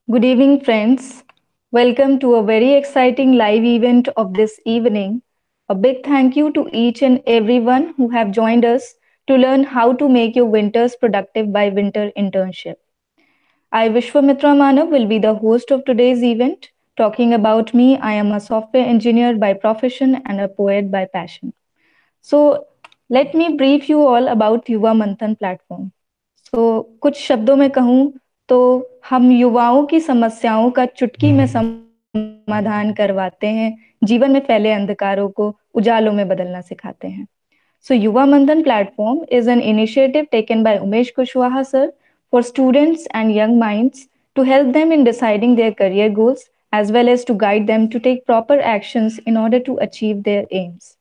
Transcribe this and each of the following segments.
Good evening, friends. Welcome to a very exciting live event of this evening. A big thank you to each and everyone who have joined us to learn how to make your winters productive by winter internship. I, Vishwamitra Manav, will be the host of today's event. Talking about me, I am a software engineer by profession and a poet by passion. So, let me brief you all about युवा मंथन platform. कुछ शब्दों में कहूँ तो हम युवाओं की समस्याओं का चुटकी में समाधान करवाते हैं, जीवन में फैले अंधकारों को उजालों में बदलना सिखाते हैं. So Yuva Manthan platform is an initiative taken by Umesh Kushwaha sir for students and young minds to help them in deciding their career goals as well as to guide them to take proper actions in order to achieve their aims.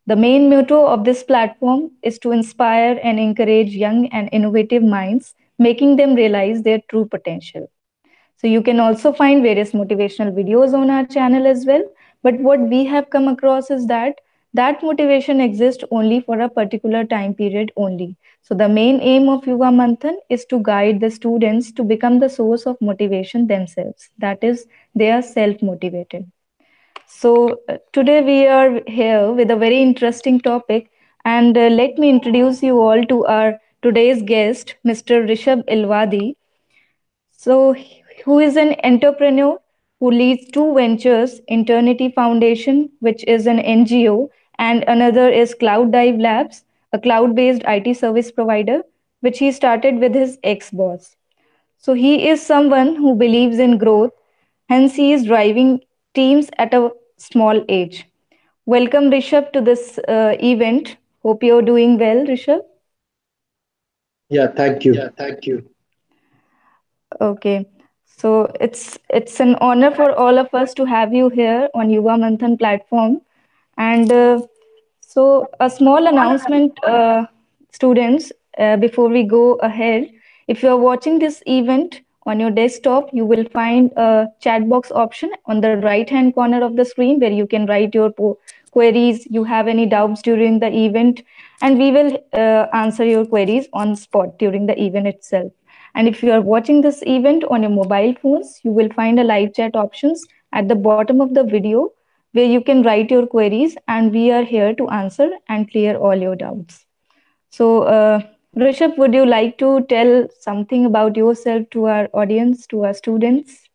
The main motto of this platform is to inspire and encourage young and innovative minds, making them realize their true potential. So you can also find various motivational videos on our channel as well. But what we have come across is that that motivation exists only for a particular time period only. So the main aim of Yuva Manthan is to guide the students to become the source of motivation themselves. That is, they are self-motivated. Today we are here with a very interesting topic, and let me introduce you all to our today's guest, Mr. Rishab Ilwadi. So, who is an entrepreneur who leads two ventures, Eternity Foundation, which is an NGO, and another is Cloud Dive Labs, a cloud-based IT service provider, which he started with his ex-boss. So he is someone who believes in growth, hence he is driving teams at a small age. Welcome Rishabh to this event. Hope you're doing well, Rishabh. Yeah, thank you. Okay. So it's an honor for all of us to have you here on Yuva Manthan platform. And a small announcement, students, before we go ahead. If you are watching this event on your desktop, you will find a chat box option on the right hand corner of the screen where you can write your queries. You have any doubts during the event, and we will answer your queries on spot during the event itself. And if you are watching this event on your mobile phones, you will find a live chat options at the bottom of the video where you can write your queries, and we are here to answer and clear all your doubts. Rishabh, would you like to tell something about yourself to our audience, to our students?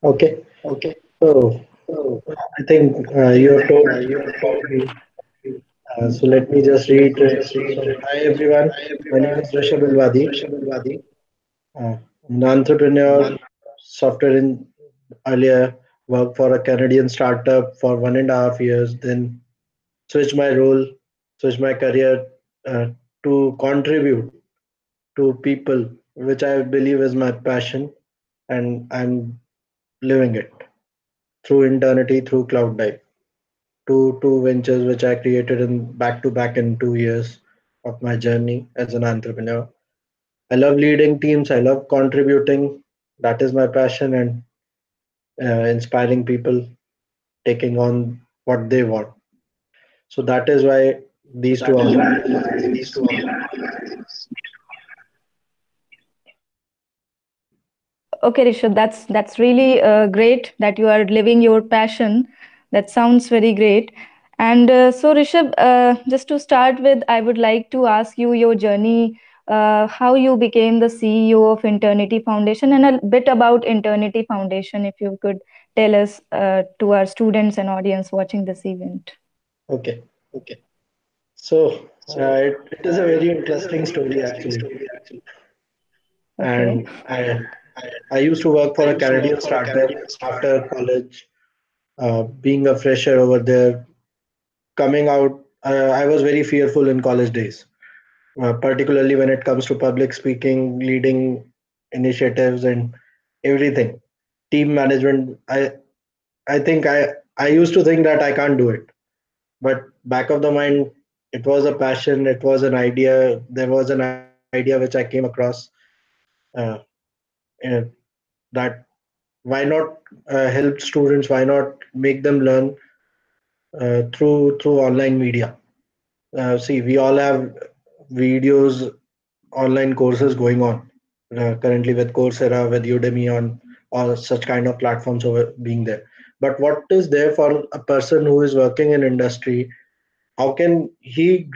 Okay. So I think you have told about me. So let me just reiterate. So hi everyone. My name is Rishab Ilwadi. I'm an entrepreneur, software in earlier worked for a Canadian startup for 1.5 years, then switched my role, switched my career uh, to contribute to people, which I believe is my passion, and I'm living it through Eternity, through Cloud Dive. Two ventures which I created in back to back in 2 years of my journey as an entrepreneur. I love leading teams. I love contributing. That is my passion, and inspiring people, taking on what they want. So that is why these two organizations. Okay, Rishabh, that's really great that you are living your passion. That sounds very great. And Rishabh, just to start with, I would like to ask you your journey, how you became the CEO of Eternity Foundation, and a bit about Eternity Foundation, if you could tell us to our students and audience watching this event. Okay. So it is a very interesting story actually, Okay. and I used to work for a Canadian startup after college, being a fresher over there, coming out. I was very fearful in college days, particularly when it comes to public speaking, leading initiatives, and everything. Team management. I think I used to think that I can't do it, but back of the mind, it was a passion. It was an idea. There was an idea which I came across. Uh, uh, that why not help students? Why not make them learn through online media? See, we all have videos, online courses going on. currently with Coursera, with Udemy on all such kind of platforms over being there. But what is there for a person who is working in industry? How can he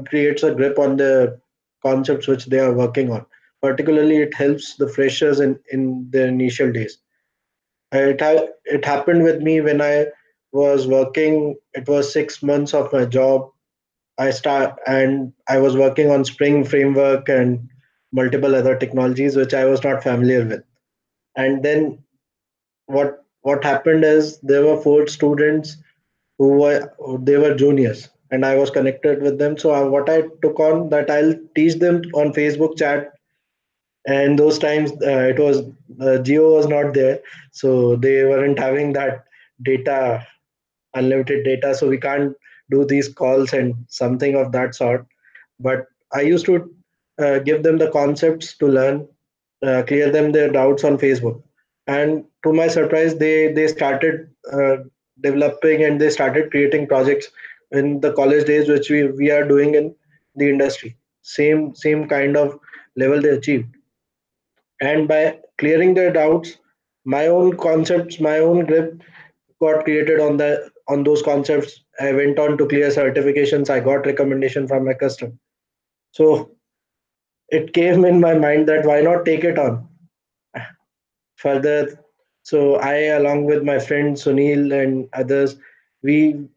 creates a grip on the concepts which they are working on? Particularly, it helps the freshers in their initial days. It happened with me when I was working. It was 6 months of my job. I was working on Spring framework and multiple other technologies which I was not familiar with. And then what happened is there were four students who were they were juniors, and I was connected with them. So what I took on that I'll teach them on Facebook chat. And those times it was Geo was not there, so they weren't having that data, unlimited data, so we can't do these calls and something of that sort. But I used to give them the concepts to learn, clear them their doubts on Facebook. And to my surprise, they started developing and they started creating projects in the college days, which we are doing in the industry. Same kind of level they achieved. And by clearing their doubts, my own concepts, my own grip got created on those concepts. I went on to clear certifications. I got recommendation from my customer. So it came in my mind that why not take it on further. So I, along with my friend Sunil and others, we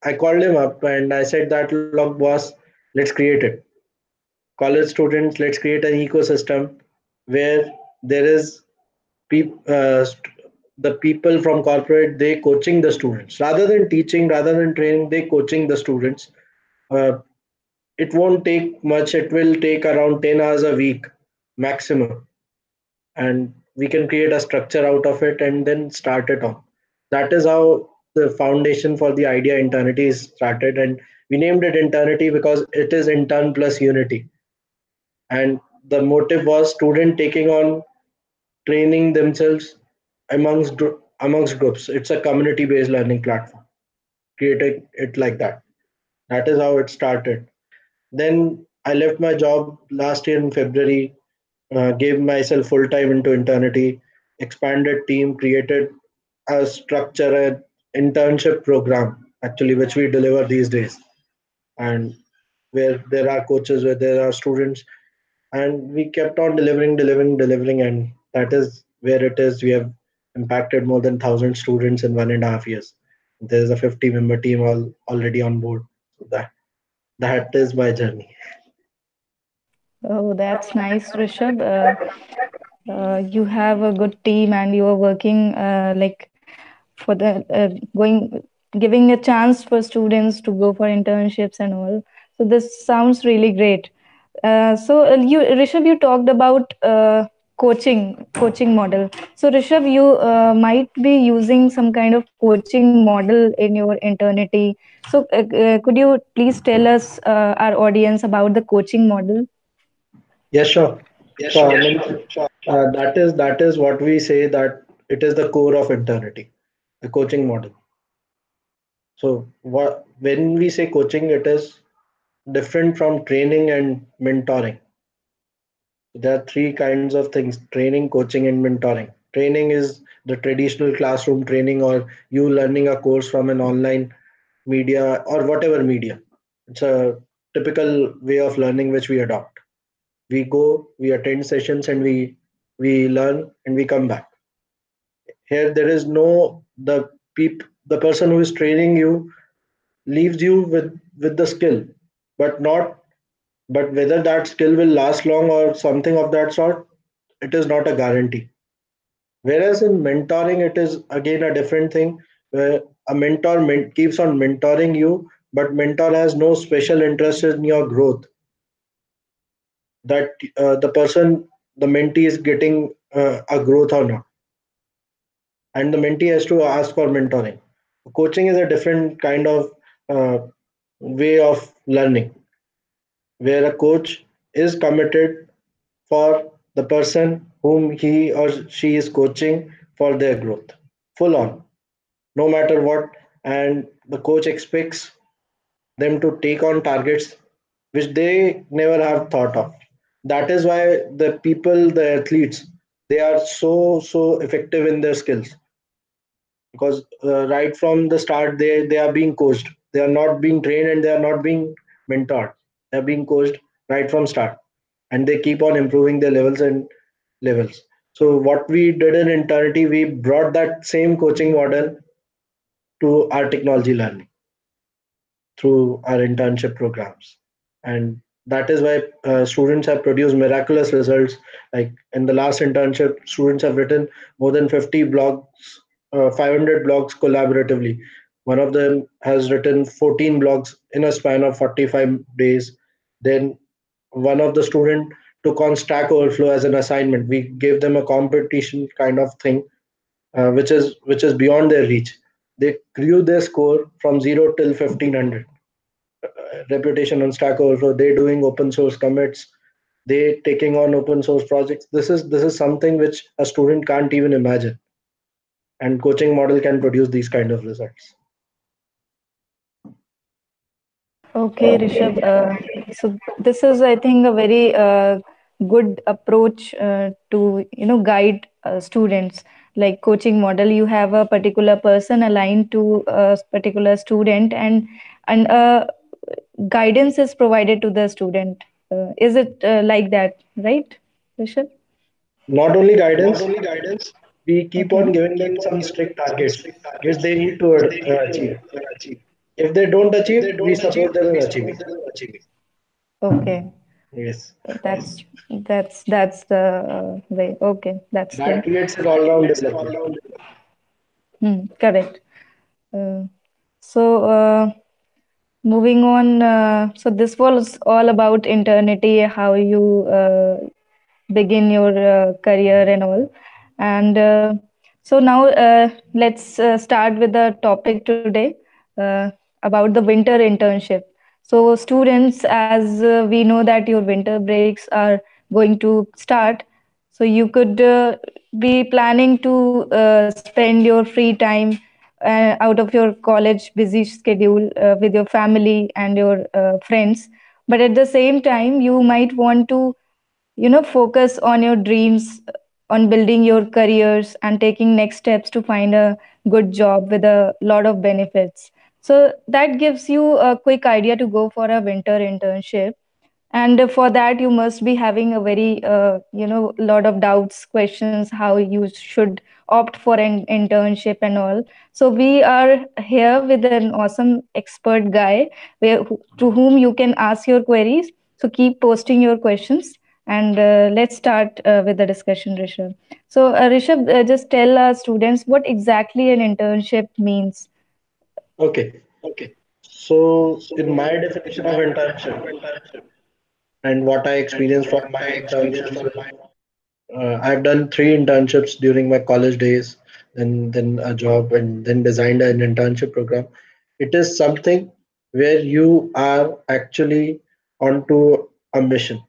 I called him up and I said that, look, boss, let's create it. College students, let's create an ecosystem where there is the people from corporate, they coaching the students rather than teaching, rather than training, they coaching the students. uh, it won't take much, it will take around 10 hours a week maximum, and we can create a structure out of it and then start it on. That is how the foundation for the idea Internity is started, and we named it Internity because it is intern plus unity. And the motive was student taking on training themselves amongst groups. It's a community based learning platform, creating it like that. That is how it started. Then I left my job last year in February, gave myself full time into Internity, expanded team, created a structure, an internship program actually, which we deliver these days, and where there are coaches, where there are students, and we kept on delivering, and that is where it is. We have impacted more than 1,000 students in 1.5 years. There is a 50-member team already on board. So that is my journey. Oh, that's nice, Rishabh. You have a good team and you are working for the going giving a chance for students to go for internships and all. So this sounds really great. You Rishabh, you talked about coaching model. So Rishabh, you might be using some kind of coaching model in your internity. So could you please tell us, our audience, about the coaching model? Yes, sure. So I mean, that is what we say, that it is the core of Internity, the coaching model. So what when we say coaching, it is different from training and mentoring. There are three kinds of things: training, coaching, and mentoring. Training is the traditional classroom training, or you learning a course from an online media or whatever media. It's a typical way of learning which we adopt. We go, we attend sessions, and we learn and we come back. Here, there is no the person who is training you leaves you with the skill, but not but whether that skill will last long or something of that sort, it is not a guarantee. Whereas in mentoring, it is again a different thing, where a mentor keeps on mentoring you, but mentor has no special interest in your growth. That the mentee is getting a growth or not, and the mentee has to ask for mentoring. Coaching is a different kind of uh, way of learning, where a coach is committed for the person whom he or she is coaching for their growth, full on, no matter what. And the coach expects them to take on targets which they never have thought of. That is why the people, the athletes, they are so effective in their skills, because right from the start they are being coached. They are not being trained and they are not being mentored. They are being coached right from start, and they keep on improving their levels and levels. So what we did in Eternity, we brought that same coaching model to our technology learning through our internship programs. And that is why students have produced miraculous results. Like in the last internship, students have written more than 50 blogs, 500 blogs collaboratively. One of them has written 14 blogs in a span of 45 days. Then one of the student took on Stack Overflow as an assignment. We gave them a competition kind of thing, which is beyond their reach. They grew their score from 0 till 1500 reputation on Stack Overflow. They doing open source commits. They taking on open source projects. This is something which a student can't even imagine, and coaching model can produce these kind of results. Okay, Rishabh. So this is, I think, a very good approach to guide students. Like coaching model, you have a particular person aligned to a particular student, and guidance is provided to the student. Is it like that, right, Rishabh? Not only guidance, we keep on Okay. giving them some strict targets which they need to achieve. If they don't achieve, we support them in achieving. Okay. Yes, That's the way. Okay, that's that good. creates an all-round development. Correct. Uh, so, moving on, so this was all about eternity, how you begin your career and all. And so now let's start with the topic today uh, about the winter internship. So, students, as we know that your winter breaks are going to start, so you could be planning to spend your free time out of your college busy schedule with your family and your friends. But at the same time, you might want to focus on your dreams, on building your careers and taking next steps to find a good job with a lot of benefits. So that gives you a quick idea to go for a winter internship. And for that you must be having a very lot of doubts, questions, how you should opt for an internship and all. So we are here with an awesome expert guy to whom you can ask your queries. So keep posting your questions, and let's start with the discussion, Rishabh. So Rishabh, just tell our students what exactly an internship means. Okay, so in my definition of internship and what I experienced from my internships, I've done three internships during my college days, then a job, and then designed an internship program. It is something where you are actually onto a mission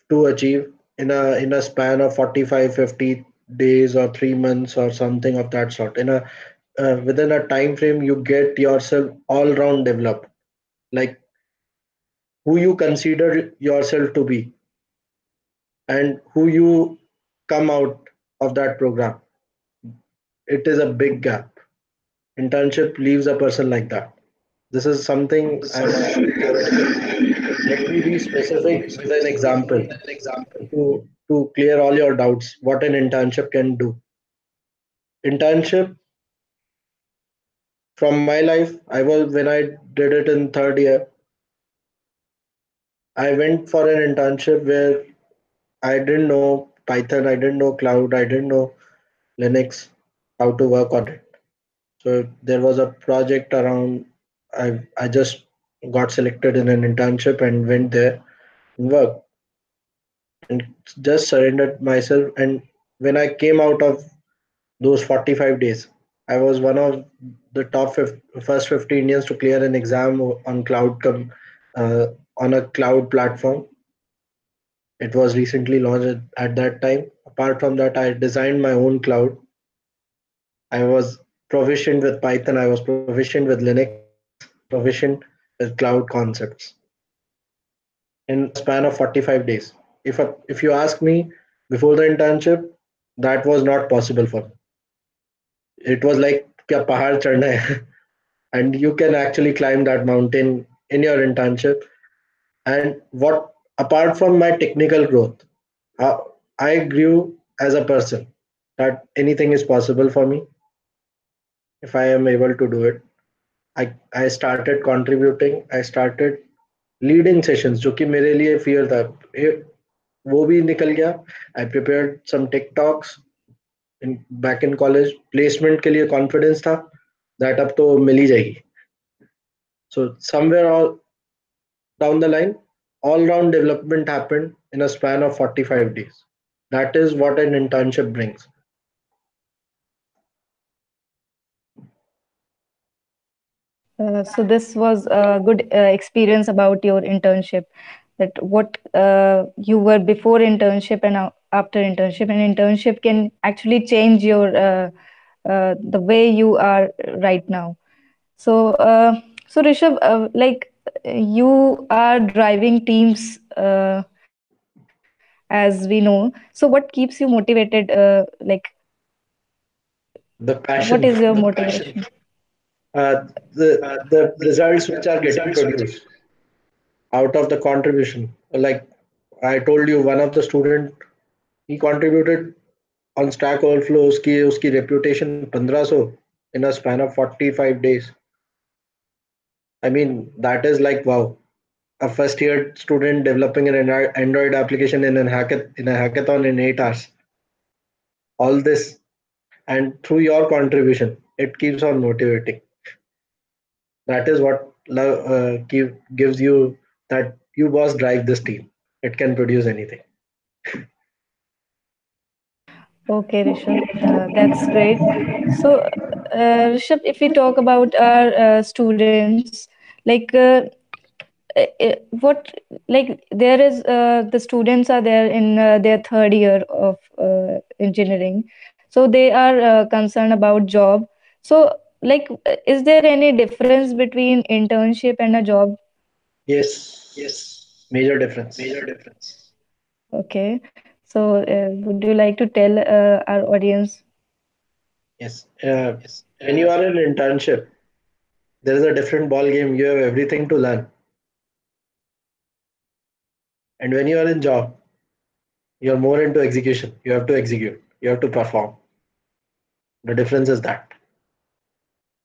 to achieve in a span of 45, 50 days or 3 months or something of that sort. In a within a time frame, you get yourself all round developed, like who you consider yourself to be and who you come out of that program. It is a big gap. Internship leaves a person like that. This is something I've experienced. Let me be specific with an example to clear all your doubts. What an internship can do. Internship from my life, I was when I did it in third year. I went for an internship where I didn't know Python, I didn't know cloud, I didn't know Linux, how to work on it. So there was a project around. I just got selected in an internship and went there and worked and just surrendered myself. And when I came out of those 45 days, I was one of the first 50 Indians to clear an exam on uh, on a cloud platform. It was recently launched at that time. Apart from that, I designed my own cloud. I was proficient with Python. I was proficient with Linux. I was proficient with cloud concepts. in a span of 45 days. If you ask me, before the internship, that was not possible for me. It was like क्या पहाड़ चढ़ना है and you can actually climb that mountain in your internship. And what, apart from my technical growth, I grew as a person, that anything is possible for me if I am able to do it. I started contributing, I started leading sessions जो कि मेरे लिए fear था, वो भी निकल गया. I prepared some TikToks in back in college. Placement के लिए कॉन्फिडेंस था दैट अब तो मिल ही जाएगी. So somewhere all down the line, all round development happened in a span of 45 days. That is what an internship brings. So this was a good experience about your internship. That what you were before internship and after internship, and internship can actually change your the way you are right now. So Rishabh, like you are driving teams, as we know. So what keeps you motivated? Like The what is passion, your motivation? the results which are getting produced out of the contribution. Like I told you, one of the student, he contributed on Stack Overflow. उसकी reputation 1500 in a span of 45 days. I mean, that is like wow. A first year student developing an Android application in a hackathon in 8 hours. All this, and through your contribution, it keeps on motivating. That is what gives you that you boss drive this team. It can produce anything. Okay, Rishabh, that's great. So, Rishabh, if we talk about our students, like what, like there is the students are there in their third year of engineering, so they are concerned about job. So, like, is there any difference between internship and a job? Yes, major difference. Okay, so would you like to tell our audience? Yes. When you are in internship, there is a different ball game. You have everything to learn. And when you are in job, you are more into execution. You have to execute. You have to perform. The difference is that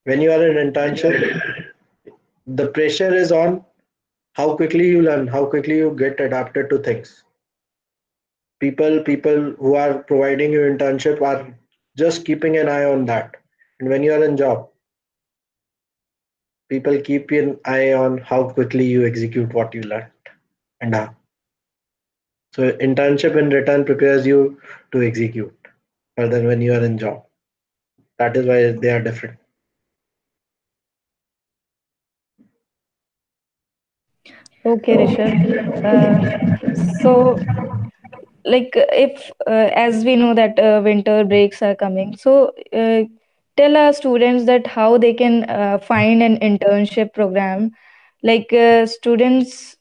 when you are in internship, the pressure is on how quickly you learn, how quickly you get adapted to things. People who are providing you internship are just keeping an eye on that. And when you are in job, people keep an eye on how quickly you execute what you learned and how. So internship in return prepares you to execute rather than when you are in job. That is why they are different. Okay, Rishabh. So like if as we know that winter breaks are coming, so tell our students that how they can find an internship program. Like students,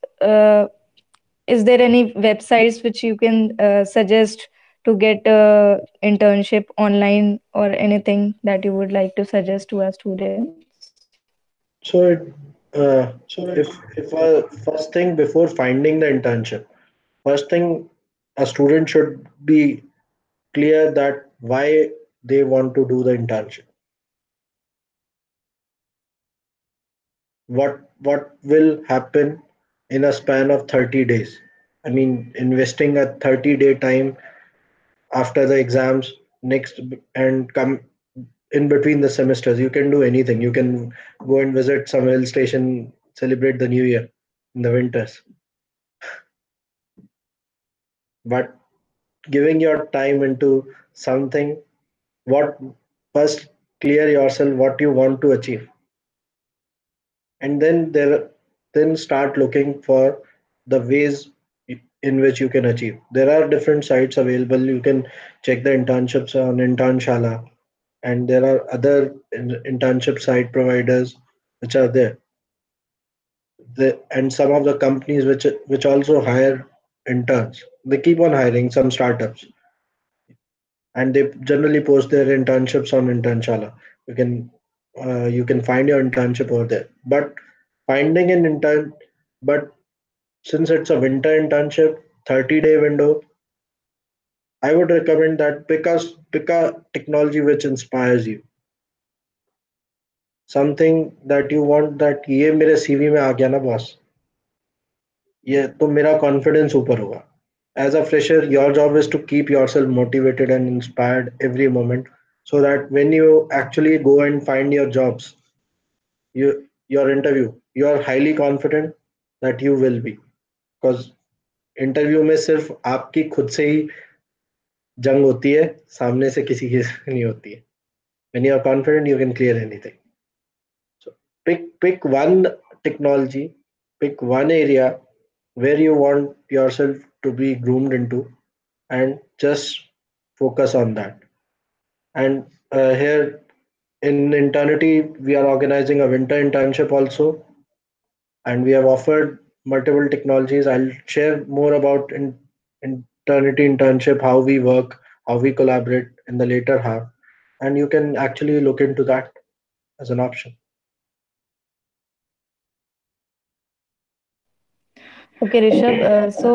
is there any websites which you can suggest to get internship online, or anything that you would like to suggest to our students? So uh, if first thing before finding the internship, first thing a student should be clear that why they want to do the internship. What will happen in a span of 30 days? I mean, investing a 30-day time after the exams next and come in between the semesters, you can do anything. You can go and visit some hill station, celebrate the new year in the winters. But giving your time into something, what, first clear yourself what you want to achieve, and then start looking for the ways in which you can achieve. There are different sites available. You can check the internships on internshala, and there are other internship site providers which are there. And some of the companies which also hire interns, they keep on hiring some startups, and they generally post their internships on Internshala. You can find your internship over there. But finding an intern, but since it's a winter internship, 30-day window, I would recommend that because pick a technology which inspires you, something that you want that ये मेरे CV में आ गया ना boss, ये तो मेरा confidence ऊपर होगा. As a fresher, your job is to keep yourself motivated and inspired every moment, so that when you actually go and find your jobs, your interview, you are highly confident that you will be. Because interview में सिर्फ आपकी खुद से ही जंग होती है, सामने से किसी की नहीं होती है. When you are confident, you can clear anything. So pick one technology, pick one area where you want yourself to be groomed into, and just focus on that. And here in Internity, we are organizing a winter internship also, and we have offered multiple technologies. I'll share more about Internity internship, how we work, how we collaborate in the later half, and you can actually look into that as an option. Okay Rishabh, so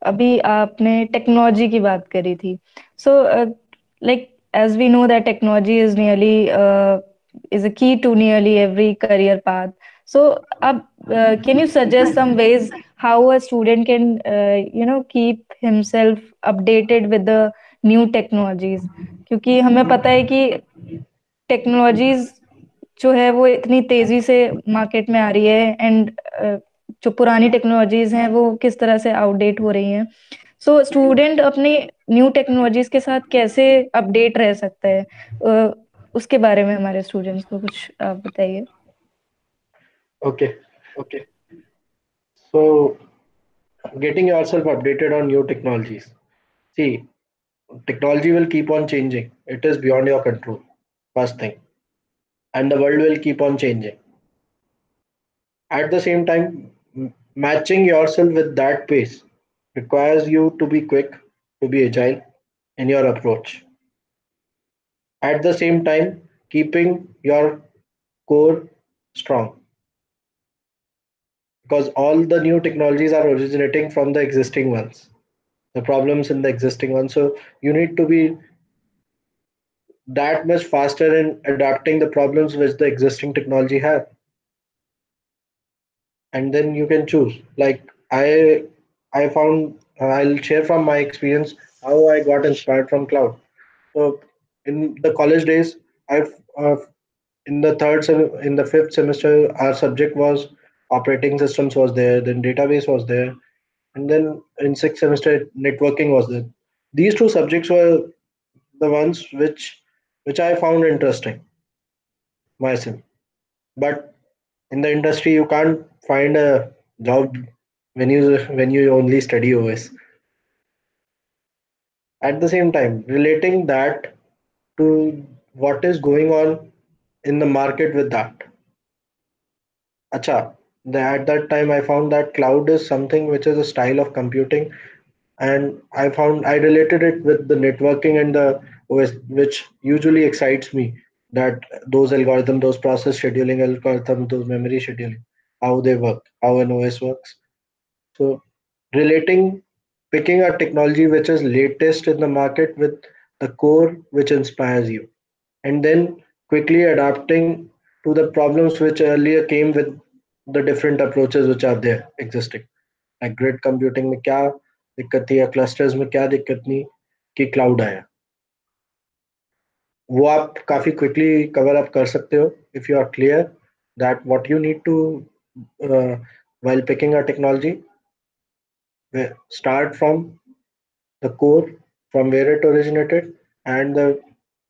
अभी आपने technology की बात करी थी. So like as we know that technology is nearly is a key to nearly every career path. So can you suggest some ways how a student can keep himself updated with the new technologies? क्योंकि हमें पता है कि technologies जो है वो इतनी तेजी से मार्केट में आ रही है, एंड जो पुरानी टेक्नोलॉजीज हैं वो किस तरह से आउटडेट हो रही हैं. सो स्टूडेंट अपनी न्यू टेक्नोलॉजीज के साथ कैसे अपडेट रह सकता है, उसके बारे में हमारे स्टूडेंट्स को कुछ आप बताइए. Okay, so getting yourself updated on new technologies. See, technology will keep on changing. It is beyond your control, first thing. And the world will keep on changing. At the same time, matching yourself with that pace requires you to be quick, to be agile in your approach. At the same time, keeping your core strong, because all the new technologies are originating from the existing ones, the problems in the existing ones. So you need to be that much faster in adapting the problems which the existing technology have, and then you can choose. Like I found, I'll share from my experience how I got inspired from cloud. So in the college days, I've in the in the fifth semester, our subject was operating systems was there, then database was there, and then in sixth semester networking was there. These two subjects were the ones which I found interesting myself. But in the industry, you can't find a job when you only study OS. At the same time, relating that to what is going on in the market with that. Acha, at that time I found that cloud is something which is a style of computing, and I related it with the networking and the OS, which usually excites me. That those algorithms, those process scheduling algorithms, those memory scheduling, how they work, how an OS works. So relating, picking a technology which is latest in the market with the core which inspires you, and then quickly adapting to the problems which earlier came with the different approaches which are there existing. Like grid computing में क्या दिक्कत थी या clusters में क्या दिक्कत थी कि क्लाउड आया, वो आप काफी क्विकली कवर अप कर सकते हो if you are clear that what you need to while picking a technology. Start from the core, from where it originated, and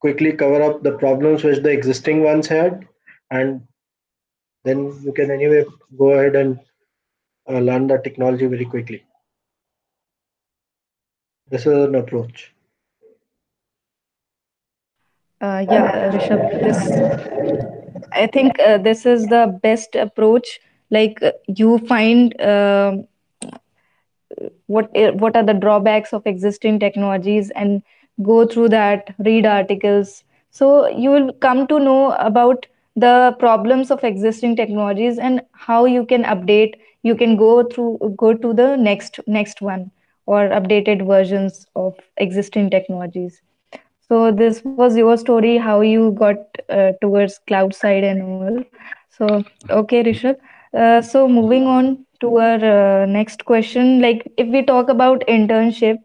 quickly cover up the problems which the existing ones had, and then you can anyway go ahead and learn the technology very quickly. This is an approach. Yeah, Rishabh, this I think this is the best approach like you find what are the drawbacks of existing technologies and go through that, read articles, so you will come to know about the problems of existing technologies and how you can update, you can go to the next one or updated versions of existing technologies. So this was your story, how you got towards cloud side and all. So okay, Rishabh. So moving on to our next question, like if we talk about internship,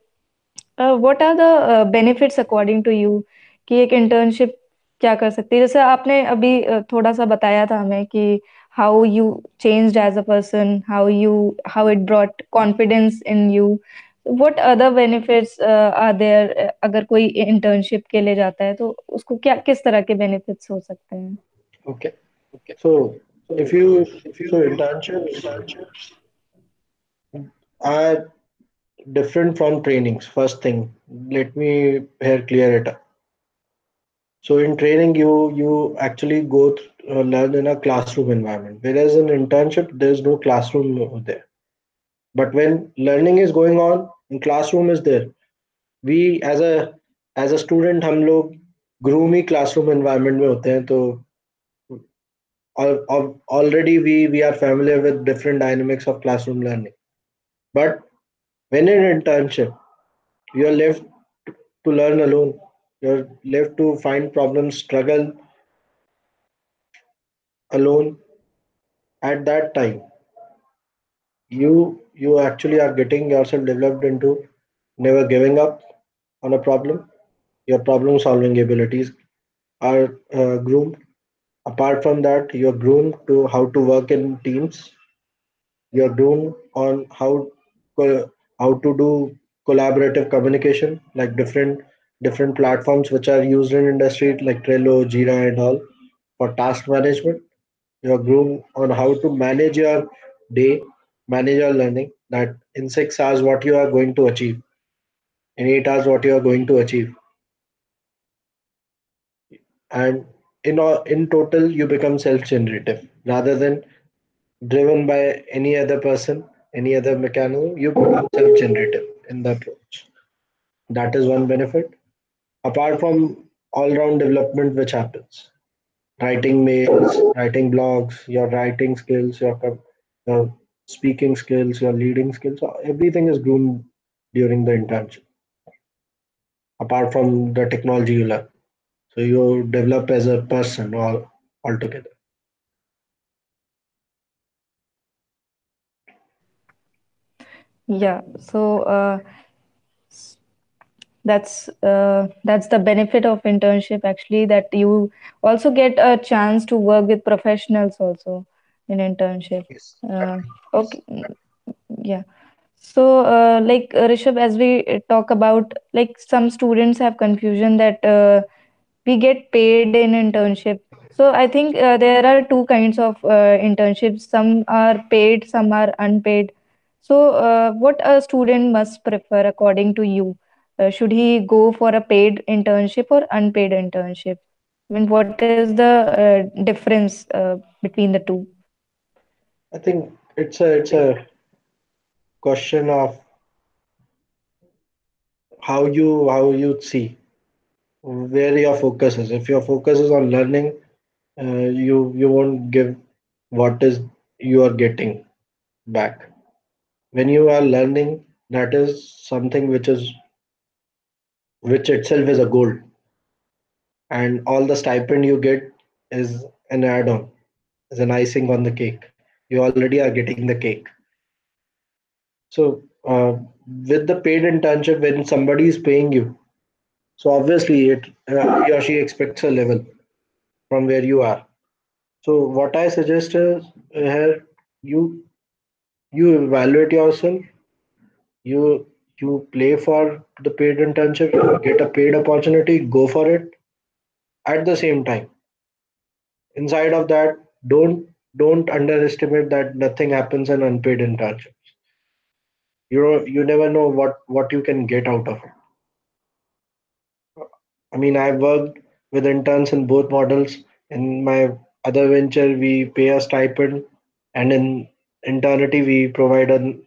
what are the benefits according to you कि एक internship क्या कर सकती है? जैसे आपने अभी थोड़ा सा बताया था हमें कि how you changed as a person, how it brought confidence in you. What other benefits are there? अगर कोई internship के लिए जाता है तो उसको क्या किस तरह के benefits हो सकते हैं? Okay. So if you so internships are different from trainings. First thing, let me here clear it up. So in training, you actually learn in a classroom environment, whereas in internship there is no classroom over there. But when learning is going on, in classroom is there. We as a student हम लोग ग्रूमी classroom environment में होते हैं तो already we are familiar with different dynamics of classroom learning. But when in internship, you are left to learn alone. You're left to find problems, struggle alone. At that time, you actually are getting yourself developed into never giving up on a problem. Your problem solving abilities are groomed. Apart from that, you're groomed to how to work in teams. You're groomed on how to do collaborative communication, like different platforms which are used in industry like Trello, Jira, and all for task management. You're groomed on how to manage your day, manage your learning, that in 6 hours what you are going to achieve, in 8 hours what you are going to achieve, and in total you become self-generative rather than driven by any other person, any other mechanism. You become self-generative in the approach. That is one benefit. Apart from all-round development which happens, writing mails, writing blogs, your writing skills, your speaking skills, your leading skills, everything is groomed during the internship. Apart from the technology you learn, so you develop as a person all altogether. Yeah, so that's the benefit of internship actually, that you also get a chance to work with professionals also in internship. Yes. uh, okay. Yeah. So like Rishabh, as we talk about, like some students have confusion that we get paid in internship. So I think there are two kinds of internships, some are paid, some are unpaid. So what a student must prefer according to you? Should he go for a paid internship or unpaid internship? I mean, what is the difference between the two? I think it's a question of how you see where your focus is. If your focus is on learning, you won't give what is you are getting back. When you are learning, that is something which itself is a goal, and all the stipend you get is an add-on, is an icing on the cake. You already are getting the cake. So with the paid internship, when somebody is paying you, so obviously he or she expects a level from where you are. So what I suggest is here you you evaluate yourself, you you play for the paid internship, you get a paid opportunity, go for it. At the same time, inside of that, don't underestimate that nothing happens in unpaid internships. You never know what you can get out of it. I mean, I've worked with interns in both models. In my other venture, we pay a stipend, And in internity, we provide an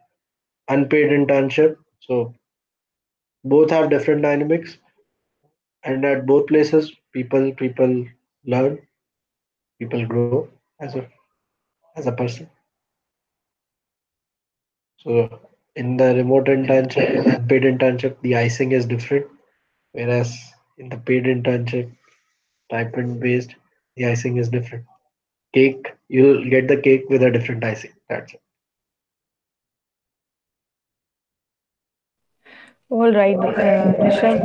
unpaid internship. So both have different dynamics, and at both places, people learn, people grow as a person. So in the remote internship, in the unpaid internship, the icing is different, whereas in the paid internship, stipend based, the icing is different. Cake, you'll get the cake with a different icing. That's it. All right, Rishabh.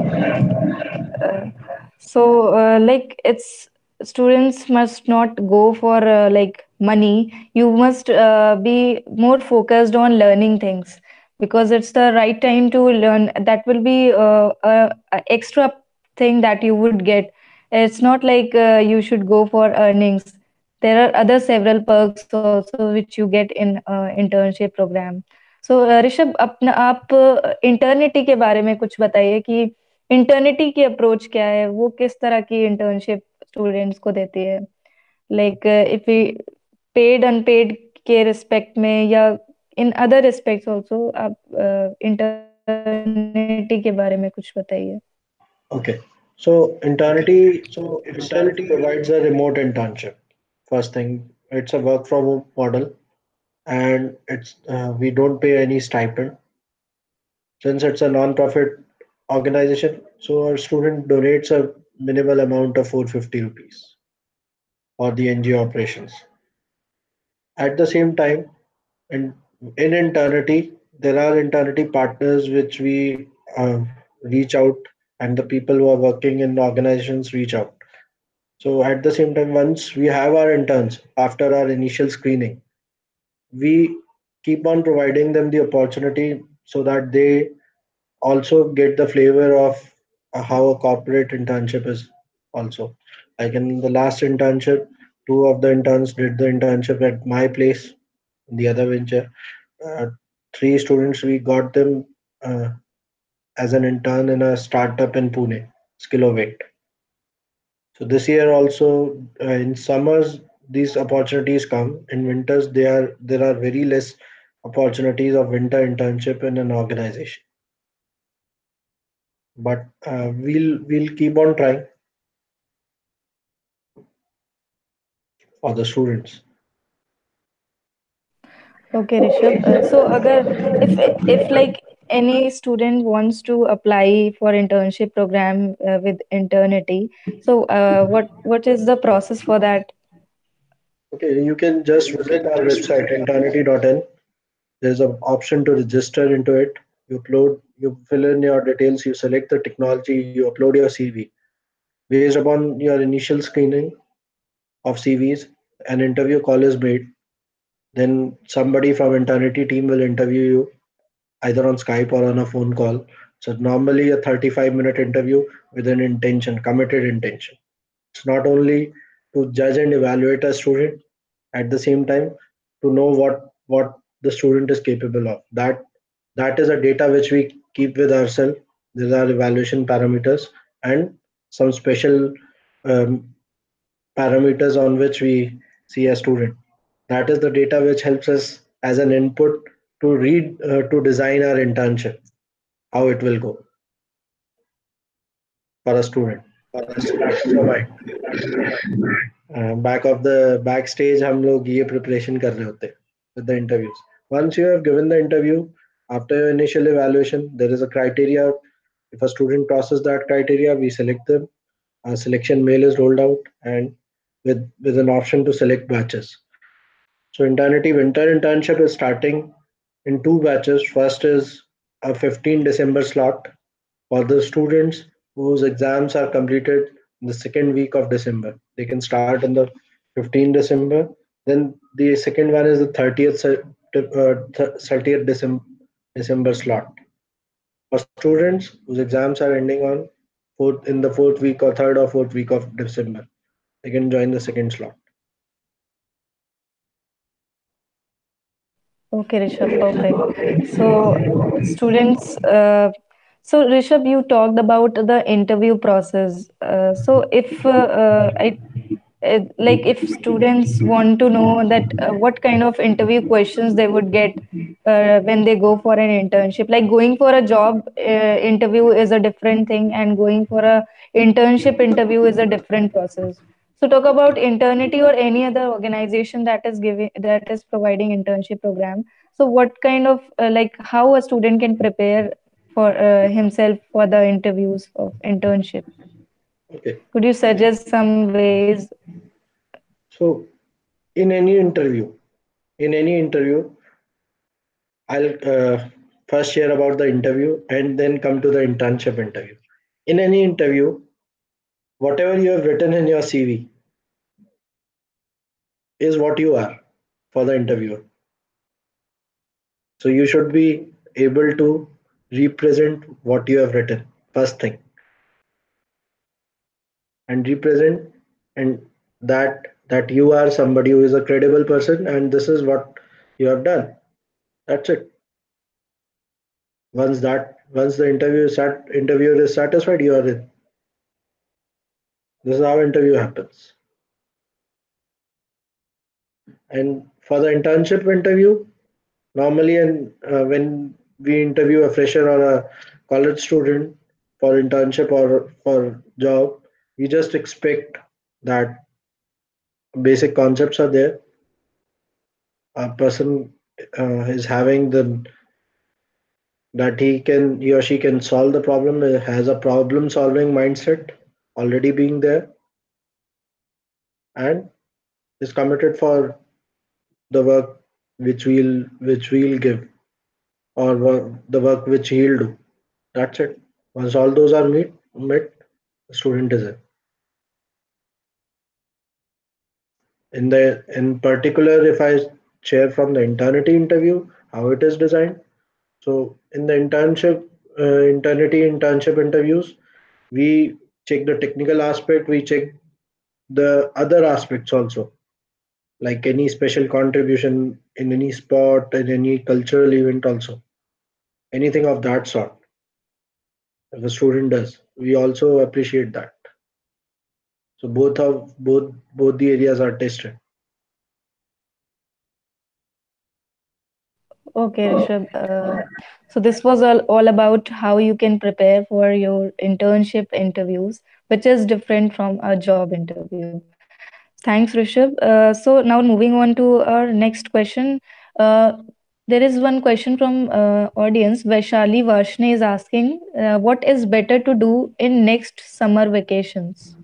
Like it's students must not go for like money. You must be more focused on learning things because it's the right time to learn. That will be a extra thing that you would get. It's not like you should go for earnings. There are other several perks also which you get in internship program. So Rishabh अपना आप इंटर्निटी के बारे में कुछ बताइए कि इंटर्निटी की approach क्या है, वो किस तरह की इंटर्नशिप स्टूडेंट्स को देती है, लाइक इफ पेड अनपेड के रिस्पेक्ट में या इन अदर रिस्पेक्ट्स ऑल्सो आप इंटर्निटी के बारे में कुछ बताइए. Okay. So internity itself provides a remote internship. First thing, it's a work from home model, and it's we don't pay any stipend since it's a non-profit organization. So our student donates a minimal amount of 450 rupees for the NGO operations. At the same time, in in eternity, there are eternity partners which we reach out, and the people who are working in organizations reach out. So at the same time, once we have our interns after our initial screening, we keep on providing them the opportunity so that they also get the flavor of how a corporate internship is also. Like in the last internship, two of the interns did the internship at my place in the other venture. Uh, three students, we got them uh, as an intern in a startup in Pune, Skillovate. So this year also in summers these opportunities come. In winters there are very less opportunities of winter internship in an organization. But we'll keep on trying for the students. Okay, Rishabh. So अगर if like any student wants to apply for internship program with Internity, so what is the process for that? Okay, you can just visit our website internity.in. There's an option to register into it. You fill in your details, you select the technology, you upload your CV. Based upon your initial screening of CVs, an interview call is made. Then somebody from Eternity team will interview you either on Skype or on a phone call. So normally a 35-minute interview with an intention, committed intention. It's not only to judge and evaluate a student, at the same time to know what the student is capable of. That is a data which we keep with ourselves. These are evaluation parameters and some special um, parameters on which we see a student. That is the data which helps us as an input to design our internship, how it will go for a student. So back to the mind. Back of the backstage हम लोग ये preparation कर रहे होते हैं with the interviews. Once you have given the interview, after your initial evaluation, there is a criteria. If a student crosses that criteria, we select them. A selection mail is rolled out, and with an option to select batches. So Internity Winter Internship is starting in two batches. First is a 15 December slot for the students whose exams are completed in the second week of December. They can start on the 15 December. Then the second one is the 30th December slot. For students whose exams are ending on in the fourth week or third or fourth week of December, they can join the second slot. Okay, Rishabh, perfect. So students, so Rishabh, you talked about the interview process. So if like if students want to know that what kind of interview questions they would get when they go for an internship, like going for a job interview is a different thing and going for a internship interview is a different process. So talk about Internity or any other organization that is providing internship program. So what kind of like how a student can prepare for himself for the interviews of internship? Okay. Could you suggest some ways? So in any interview, in any interview, I'll first share about the interview and then come to the internship interview. In any interview, whatever you have written in your CV is what you are for the interviewer. So you should be able to represent what you have written, first thing, and represent and that you are somebody who is a credible person and this is what you have done. That's it. Once the interviewer is satisfied, you are in. This is how interview happens. And for the internship interview, normally and when we interview a fresher or a college student for internship or for job, we just expect that basic concepts are there. A person is having the that he or she can solve the problem, has a problem solving mindset already being there, and is committed for the work which we'll give or the work which he'll do. That's it. Once all those are met, the student is in particular. If I share from the internity interview how it is designed, so in the internship interviews, we check the technical aspect, we check the other aspects also, like any special contribution in any sport, in any cultural event also, anything of that sort. If a student does, we also appreciate that. So both the areas are tested. Okay, Rishabh. So this was all about how you can prepare for your internship interviews, which is different from a job interview. Thanks, Rishabh. So now moving on to our next question. Uh, there is one question from audience. Vaishali Varshne is asking, what is better to do in next summer vacations?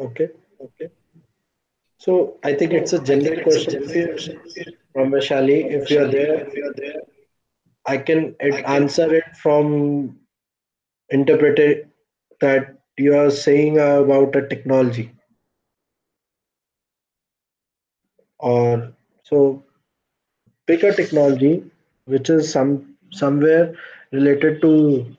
Okay. So I think it's a generic question from Vaishali. If you are there, I can answer it from interpret it that you are saying about a technology or so pick a technology which is somewhere related to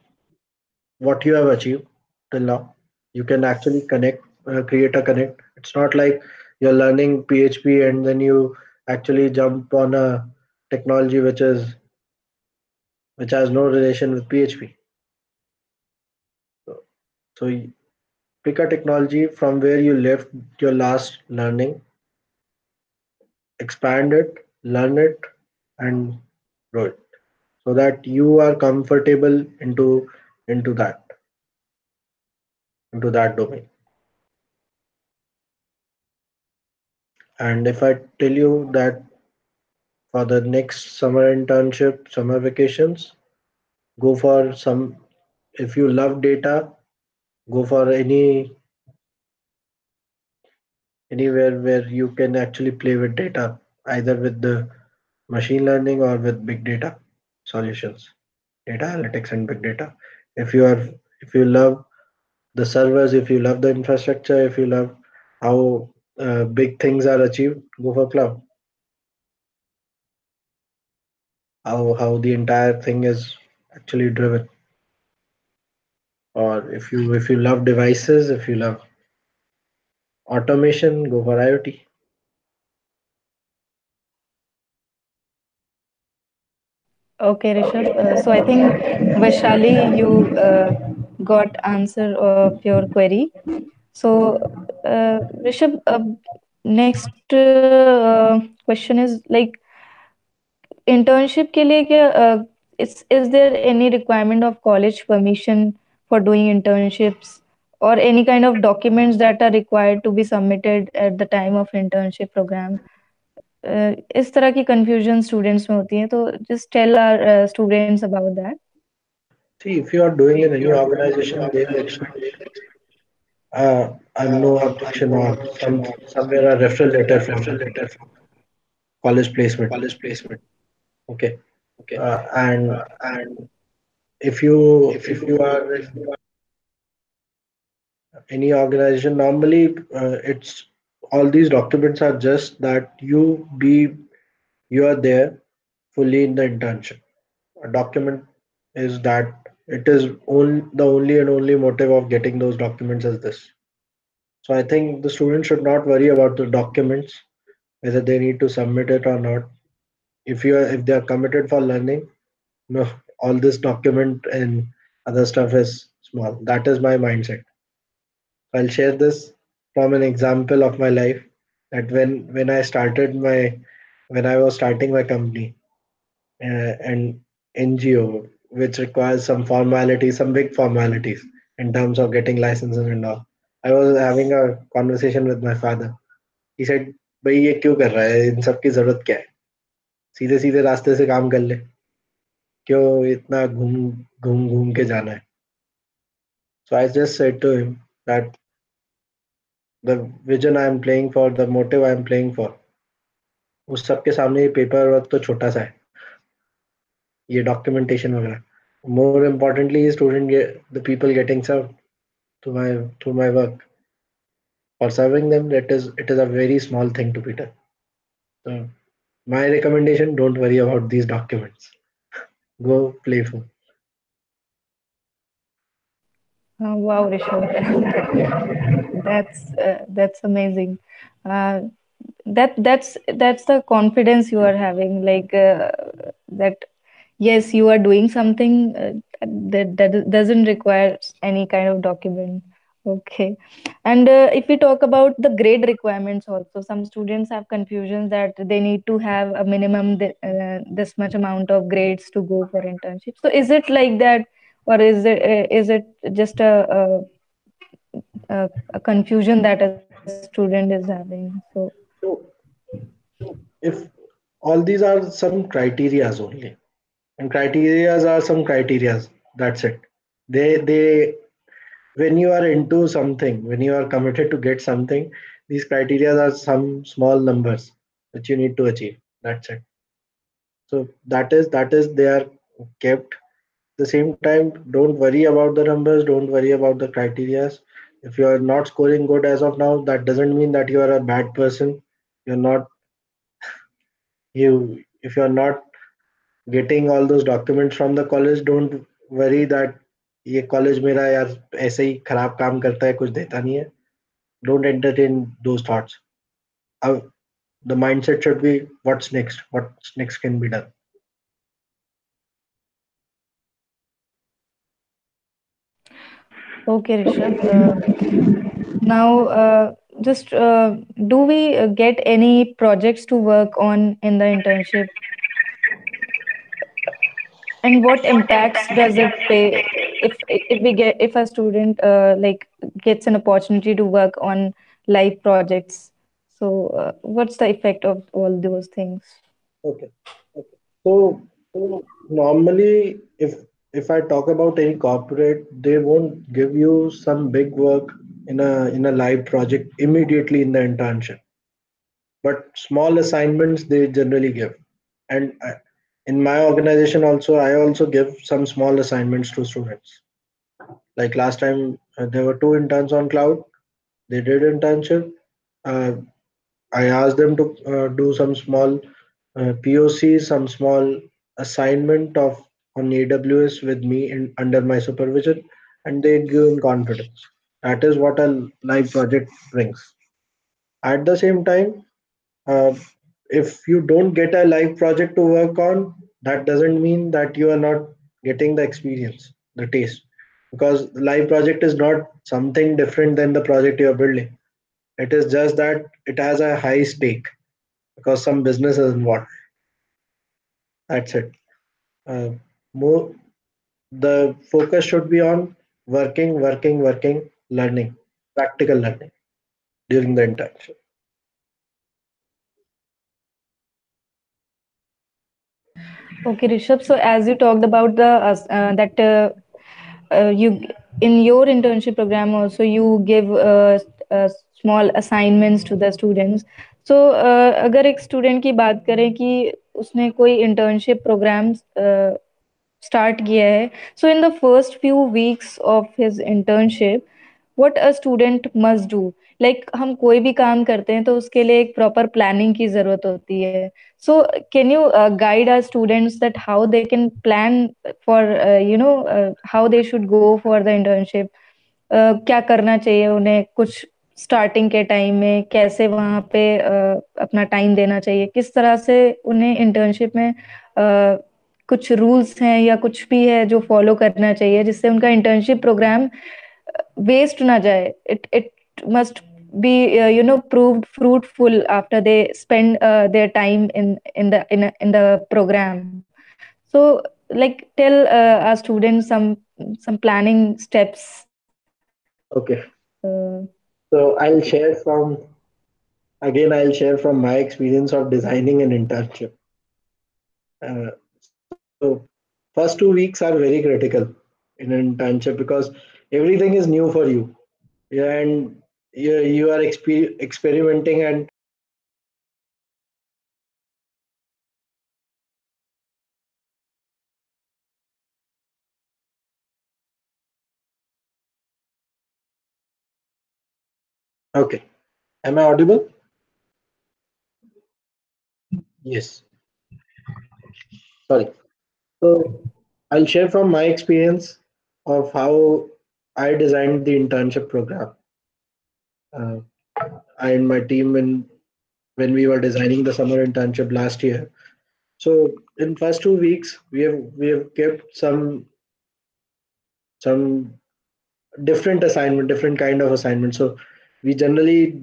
what you have achieved till now. You can actually create a connect. It's not like you're learning PHP and then you actually jump on a technology which has no relation with PHP. So pick a technology from where you left your last learning, expand it, learn it, and grow it so that you are comfortable into that into that domain. And if I tell you that for the next summer internship, summer vacations, go for some. If you love data, go for anywhere where you can actually play with data, either with the machine learning or with big data solutions, data analytics and big data. If you love the servers, if you love the infrastructure, if you love how big things are achieved, go for cloud. How the entire thing is actually driven. Or if you love devices, if you love automation, go for IoT. Okay, Rishabh. So I think Vaishali, you got answer of your query. So, Rishabh, next question is like internship के लिए क्या is there any requirement of college permission for doing internships or any kind of documents that are required to be submitted at the time of internship program? इस तरह की confusion students में होती है तो just tell our students about that. See, if you are doing in any organization, they'll expect no objection or somewhere a referral letter for the college placement. Okay, and if you are in any organization, normally it's all these documents are just that you are there fully in the internship. A document is that it is the only and only motive of getting those documents is this. So I think the student should not worry about the documents, whether they need to submit it or not. If they are committed for learning, no, all this document and other stuff is small. That is my mindset. I'll share this from an example of my life that when I was starting my company, an NGO which requires some formalities, some big formalities in terms of getting licenses and all. I was having a conversation with my father. He said, भाई ये क्यों कर रहा है, इन सब की जरूरत क्या है, सीधे सीधे रास्ते से काम कर ले, क्यों इतना घूम घूम घूम के जाना है. So I just said to him that the vision I am playing for, the motive I am playing for, उस सब के सामने ये पेपर वर्क तो छोटा सा है, ये डॉक्यूमेंटेशन वगैरह. More importantly, the people getting served through my work. For serving them, it is a very small thing to be done. So my recommendation: don't worry about these documents. Go playful. Wow, Rishabh, that's amazing. Uh, that's the confidence you are having, like that. Yes, you are doing something that doesn't require any kind of document. Okay. And if we talk about the grade requirements also, some students have confusions that they need to have a minimum this much amount of grades to go for internship. So is it like that, or is it just a confusion that a student is having? So So if all these are some criterias only, and criterias are some criterias. That's it. They when you are into something, when you are committed to get something, these criteria are some small numbers that you need to achieve. That's it. So that is they are kept. At the same time, don't worry about the numbers, don't worry about the criterias. If you are not scoring good as of now, that doesn't mean that you are a bad person. You're not you if you're not getting all those documents from the college, don't worry that ये college मेरा यार ऐसे ही खराब काम करता है, कुछ देता नहीं है. Don't entertain those thoughts. uh, the mindset should be what's next can be done. okay, Rishabh. Now, just do we get any projects to work on in the internship? And what impacts does it pay if a student like gets an opportunity to work on live projects? So, what's the effect of all those things? Okay. So normally, if I talk about any corporate, they won't give you some big work in a live project immediately in the internship, but small assignments they generally give. And in my organization also, I also give some small assignments to students. Like last time, there were two interns on cloud. They did internship. Uh, I asked them to do some small POC, some small assignment of on AWS with me under my supervision, and they gain confidence. That is what a live project brings. At the same time, uh, if you don't get a live project to work on, that doesn't mean that you are not getting the experience, the taste. because live project is not something different than the project you are building. It is just that it has a high stake because some business is involved. That's it. Uh, more the focus should be on working, learning, practical learning during the internship. Okay, Rishabh. So as you talked about the that you in your internship program also you give small assignments to the students. So अगर एक student की बात करें कि उसने कोई internship programs start किया है, so in the first few weeks of his internship what a student must do, like हम कोई भी काम करते हैं तो उसके लिए एक proper planning की जरूरत होती है. So can you guide our students that how they can plan for how they should go for the internship, क्या करना चाहिए उन्हें कुछ स्टार्टिंग के टाइम में, कैसे वहाँ पे अपना टाइम देना चाहिए, किस तरह से उन्हें इंटर्नशिप में कुछ रूल्स हैं या कुछ भी है जो फॉलो करना चाहिए जिससे उनका इंटर्नशिप प्रोग्राम वेस्ट ना जाए. It must be proved fruitful after they spend their time in the program. So like tell our students some planning steps. Okay, uh, so I'll share from my experience of designing an internship. So first 2 weeks are very critical in an internship because everything is new for you. Yeah, and you are experimenting and okay. Am I audible? Yes. Sorry. So I'll share from my experience of how I designed the internship program. Uh, I and my team when we were designing the summer internship last year. So in first 2 weeks we have kept some different assignment, different kind of assignment. So we generally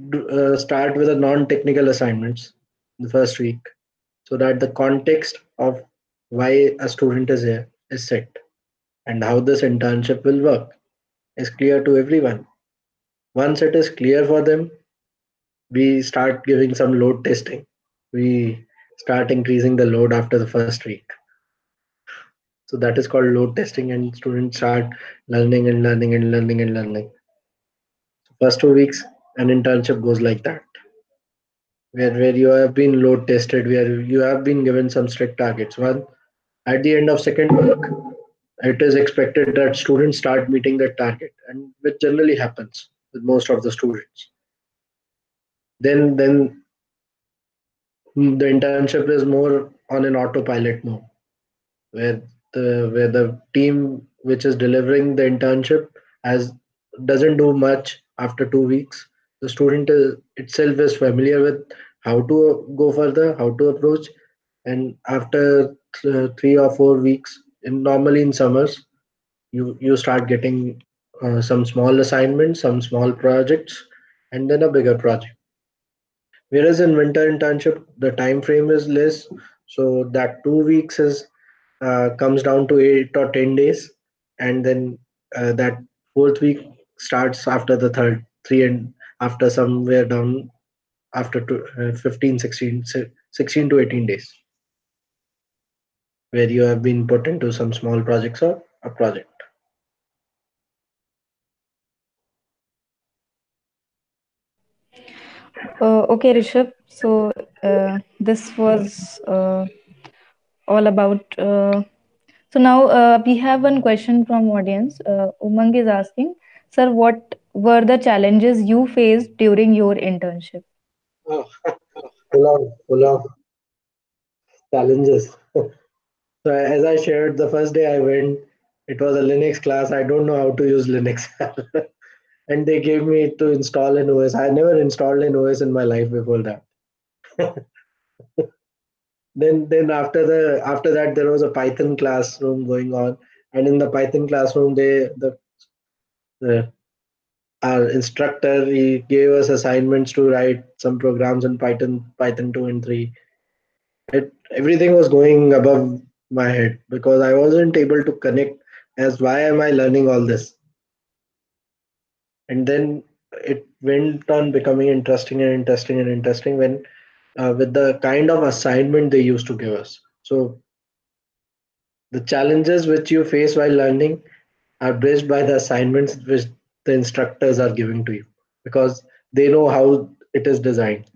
start with a non-technical assignments the first week, so that the context of why a student is here is set and how this internship will work is clear to everyone. Once it is clear for them, we start giving some load testing. We start increasing the load after the first week. So that is called load testing, and students start learning and learning and learning and learning. First 2 weeks, an internship goes like that, where you have been load tested, where you have been given some strict targets. One, at the end of second week, it is expected that students start meeting that target, and which generally happens with most of the students. Then the internship is more on an autopilot mode, where the team which is delivering the internship has doesn't do much after 2 weeks. The student itself is familiar with how to go further, how to approach, and after 3 or 4 weeks, normally in summers, you start getting some small assignments, some small projects, and then a bigger project. Whereas in winter internship, the time frame is less, so that 2 weeks is comes down to 8 or 10 days, and then that fourth week starts after the third three, and after somewhere down after 15, 16 to 18 days, where you have been put into some small projects or a project. okay, Rishabh. So this was all about. So now we have one question from audience. Umang is asking, "Sir, what were the challenges you faced during your internship?" Oh, full of challenges. So as I shared, the first day I went, it was a Linux class. I don't know how to use Linux, and they gave me to install an OS. I never installed an OS in my life before that. Then after that there was a Python classroom going on, and in the Python classroom the uh, our instructor, he gave us assignments to write some programs in Python 2 and 3. Everything was going above my head because I wasn't able to connect as why am I learning all this? And then it went on becoming interesting and interesting and interesting when with the kind of assignment they used to give us. So the challenges which you face while learning are bridged by the assignments which the instructors are giving to you because they know how it is designed.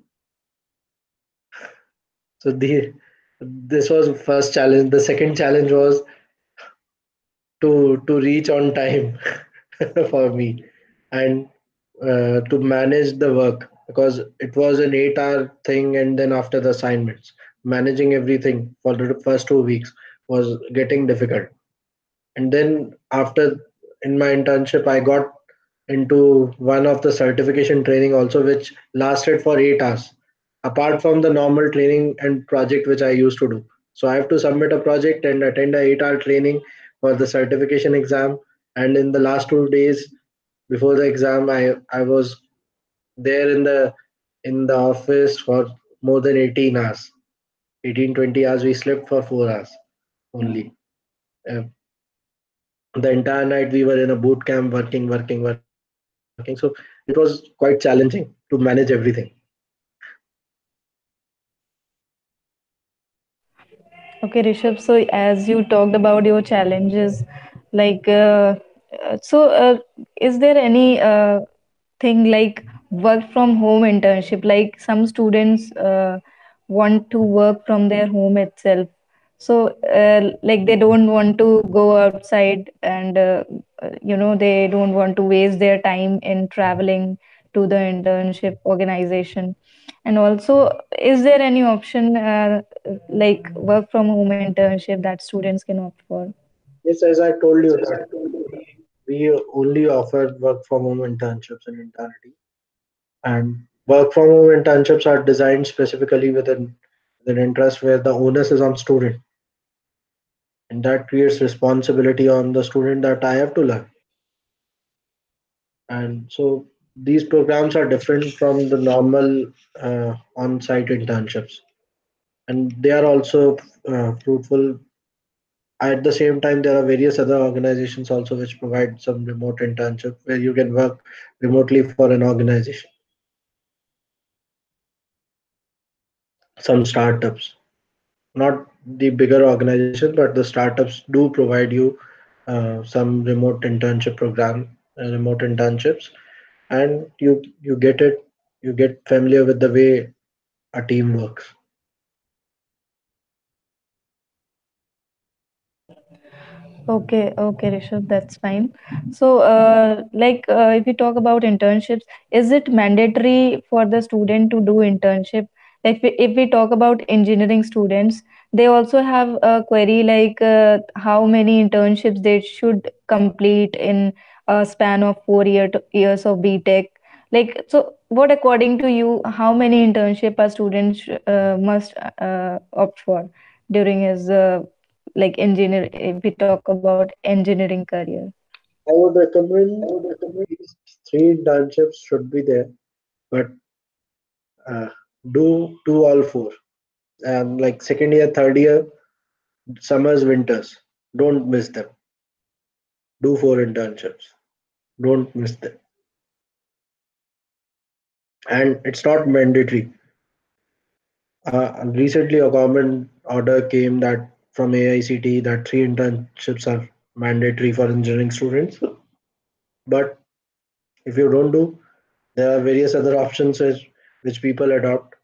So the this was first challenge. The second challenge was to reach on time for me and to manage the work because it was an 8 hour thing, and then after the assignments managing everything for the first 2 weeks was getting difficult. And then after, in my internship, I got into one of the certification training also, which lasted for 8 hours apart from the normal training and project which I used to do. So I have to submit a project and attend a 8 hour training for the certification exam. And in the last 2 days before the exam, I was there in the office for more than 18 hours. 18-20 hours we slept for 4 hours only. Uh, the entire night we were in a boot camp working. So it was quite challenging to manage everything. Okay, Rishabh. So, as you talked about your challenges, like, is there any thing like work from home internship? Like, some students want to work from their home itself. So, like, they don't want to go outside, and they don't want to waste their time in traveling to the internship organization. And also, is there any option like work from home internship that students can opt for? Yes, as I told you that we only offer work from home internships in entirety, and work from home internships are designed specifically with an interest where the onus is on student, and that creates responsibility on the student that I have to learn. And so these programs are different from the normal on-site internships, and they are also fruitful. At the same time, there are various other organizations also which provide some remote internship where you can work remotely for an organization. Some startups, not the bigger organizations, but the startups do provide you some remote internship program, remote internships, and you get it. You get familiar with the way a team works. Okay, okay, Rishabh, that's fine. So, if we talk about internships, is it mandatory for the student to do internship? Like, if we talk about engineering students, they also have a query like how many internships they should complete in a span of 4 years of BTech. Like, so what according to you, how many internship a student must opt for during his engineer if we talk about engineering career? I would recommend at least three internships should be there, but uh, do all four. Like second year, third year, summers, winters, don't miss them. Do four internships. Don't miss them. And it's not mandatory. Recently, a government order came that from AICT that three internships are mandatory for engineering students. But if you don't do, there are various other options which people adopt.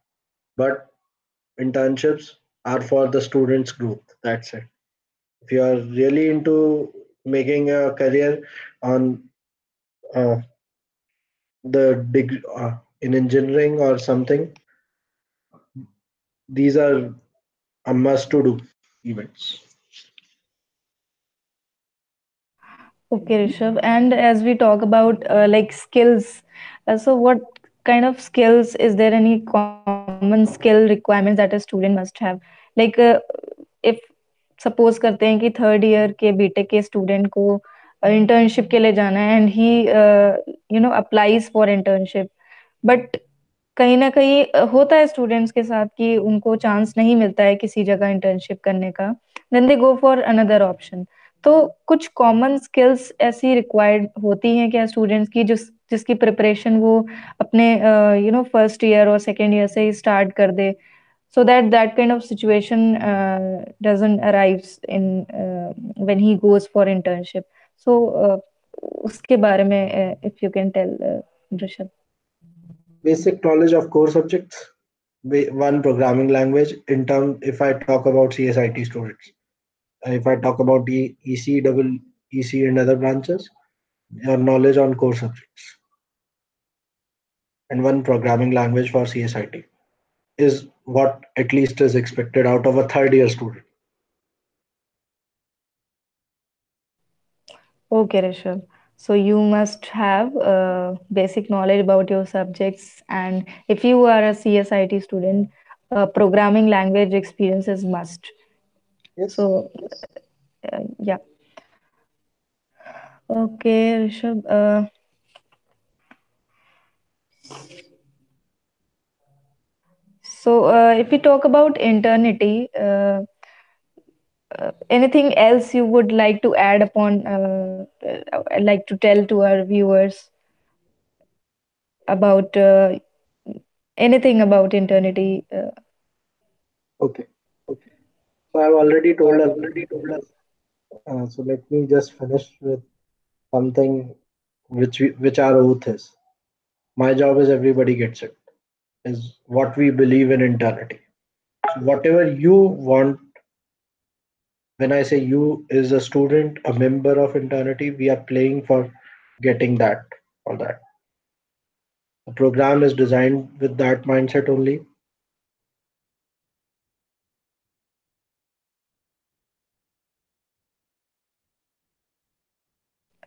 But internships are for the students' growth. That's it. If you are really into making a career on uh, in engineering or something, these are a must to do events. Okay, Rishabh. And as we talk about skills, so what kind of skills, is there any common skill requirements that a student must have? Like if suppose करते हैं कि third year के BTech के student को internship के लिए जाना है, and he applies for internship, but कहीं ना कहीं होता है स्टूडेंट्स के साथ कि उनको चांस नहीं मिलता है किसी जगह इंटर्नशिप करने का, then they go for another option. तो कुछ कॉमन स्किल्स ऐसी रिक्वायर्ड होती हैं क्या स्टूडेंट्स की, जिसकी प्रिपरेशन वो अपने फर्स्ट ईयर और सेकेंड ईयर से ही स्टार्ट कर दे, so that that kind of situation doesn't arrives in when he goes for internship? So उसके बारे में if you can tell, Rishabh. Basic knowledge of core subjects, one programming language. In term, if I talk about CSIT students, if I talk about the EC, double EC, and other branches, your knowledge on core subjects, and one programming language for CSIT is what at least is expected out of a third year student. Okay, Rishabh. So you must have basic knowledge about your subjects, and if you are a CSIT student, programming language experience is must. Yes. So yeah. Okay, Rishabh. So if we talk about eternity, anything else you would like to add upon, like to tell to our viewers about anything about eternity? Okay. So I've already told a lot. So let me just finish with something which our oath is. My job is everybody gets it. Is what we believe in eternity. So whatever you want, when I say you is a student, a member of eternity, we are playing for getting that or that. The program is designed with that mindset only.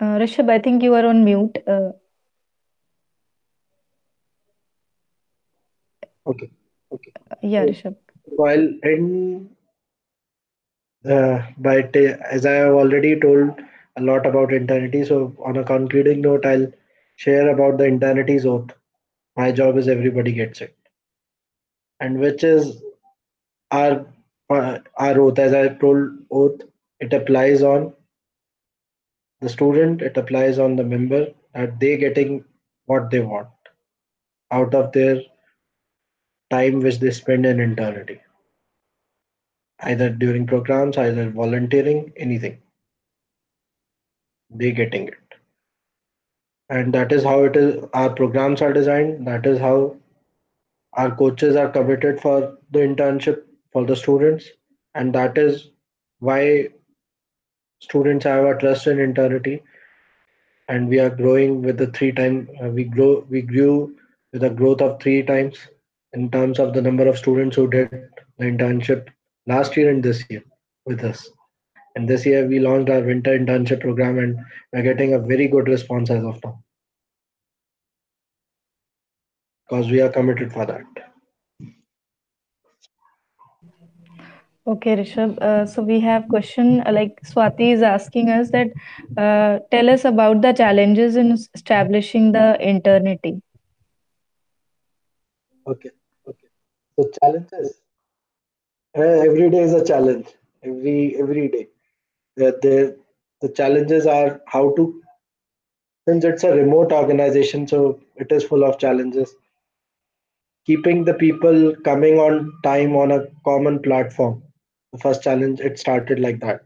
Rishabh, I think you are on mute. Okay. Yeah, So, Rishabh. so I'll end by as I have already told a lot about eternity. So on a concluding note, I'll share about the eternity's oath. My job is everybody gets it, and which is our our oath. As I told, oath, it applies on the student, it applies on the member, that they getting what they want out of their time which they spend in eternity, either during programs, either volunteering, anything, they getting it. And that is how it is. Our programs are designed. That is how our coaches are committed for the internship for the students, and that is why students have a trust in eternity. And we are growing with the we grew with a growth of three times in terms of the number of students who did the internship last year and this year with us. And this year we launched our winter internship program, and we're getting a very good response as of now because we are committed for that. Okay, Rishabh. So we have question like Swati is asking us that tell us about the challenges in establishing the eternity. Okay. So challenges. Every day is a challenge. Every day. The challenges are how to, since it's a remote organization, so it is full of challenges. Keeping the people coming on time on a common platform. The first challenge, it started like that.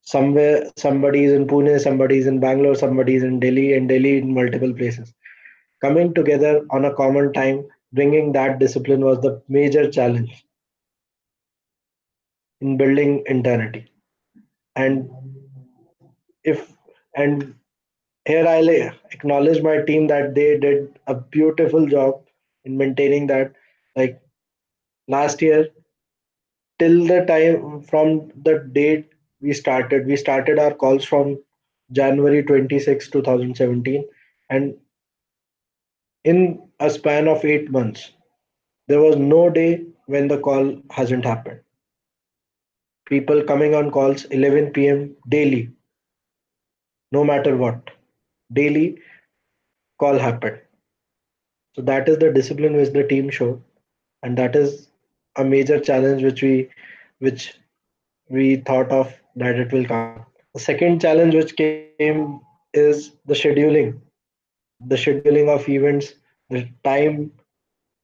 Somewhere, somebody is in Pune, somebody is in Bangalore, somebody is in Delhi, and Delhi in multiple places. Coming together on a common time, bringing that discipline was the major challenge in building eternity. And if and here I'll acknowledge my team that they did a beautiful job in maintaining that. Like last year, till the time from the date we started our calls from January 26, 2017, and in a span of 8 months, there was no day when the call hasn't happened. People coming on calls 11 p.m. daily, no matter what. Daily call happened. So that is the discipline which the team showed, and that is a major challenge which we thought of that it will come. The second challenge which came is the scheduling of events, the time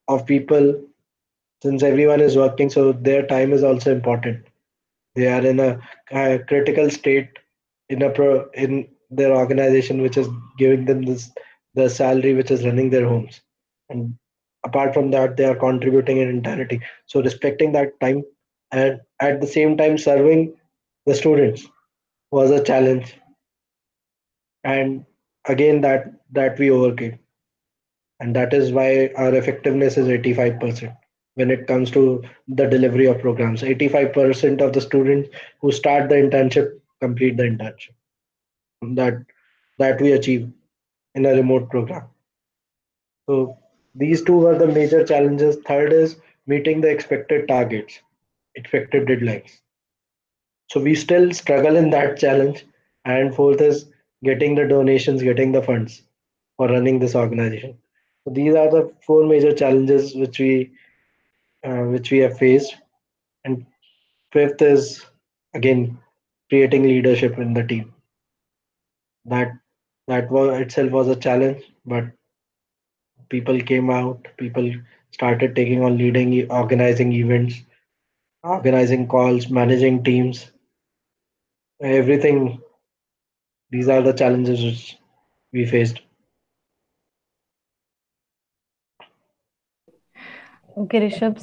of people. Since everyone is working, so their time is also important. They are in a critical state in their organization, which is giving them this the salary, which is running their homes, and apart from that, they are contributing in entirety. So respecting that time and at the same time serving the students was a challenge, and again that we overcame, and that is why our effectiveness is 85% when it comes to the delivery of programs. 85% of the students who start the internship complete the internship that that we achieve in a remote program. So these two were the major challenges. Third is meeting the expected targets, expected deadlines. So we still struggle in that challenge. And fourth is getting the donations, getting the funds for running this organization. So these are the four major challenges which we have faced. And fifth is again creating leadership in the team. That that was itself was a challenge, but people came out. People started taking on leading, organizing events, organizing calls, managing teams, everything. These are the challenges which we faced. Okay, Rishabh.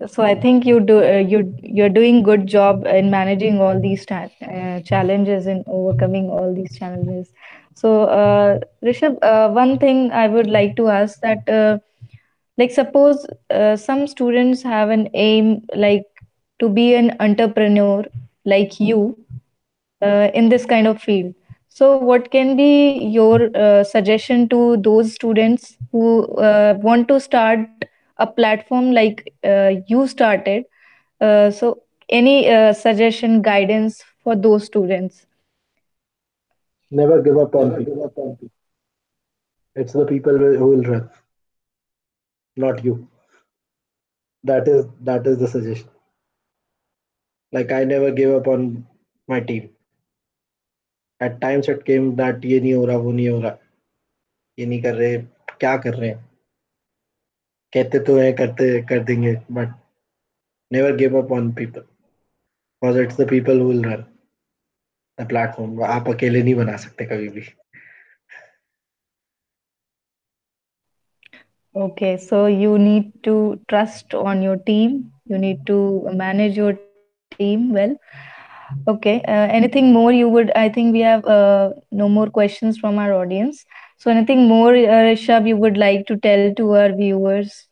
So I think you're doing good job in managing all these challenges and overcoming all these challenges. So Rishabh, one thing I would like to ask that like suppose some students have an aim like to be an entrepreneur like you in this kind of field. So, what can be your suggestion to those students who want to start a platform like you started? So, any suggestion, guidance for those students? Never give up on people. It's the people who will run, not you. That is the suggestion. Like I never gave up on my team. At times it came that ये नहीं हो रहा, वो नहीं हो रहा, ये नहीं कर रहे, क्या कर रहे हैं? कहते तो हैं करते कर देंगे, but never give up on people because it's the people who will run the platform. आप अकेले नहीं बना सकते कभी भी. Okay, so you need to trust on your team. You need to manage your team well. Okay, anything more you would? I think we have no more questions from our audience. So, anything more, Rishabh, you would like to tell to our viewers?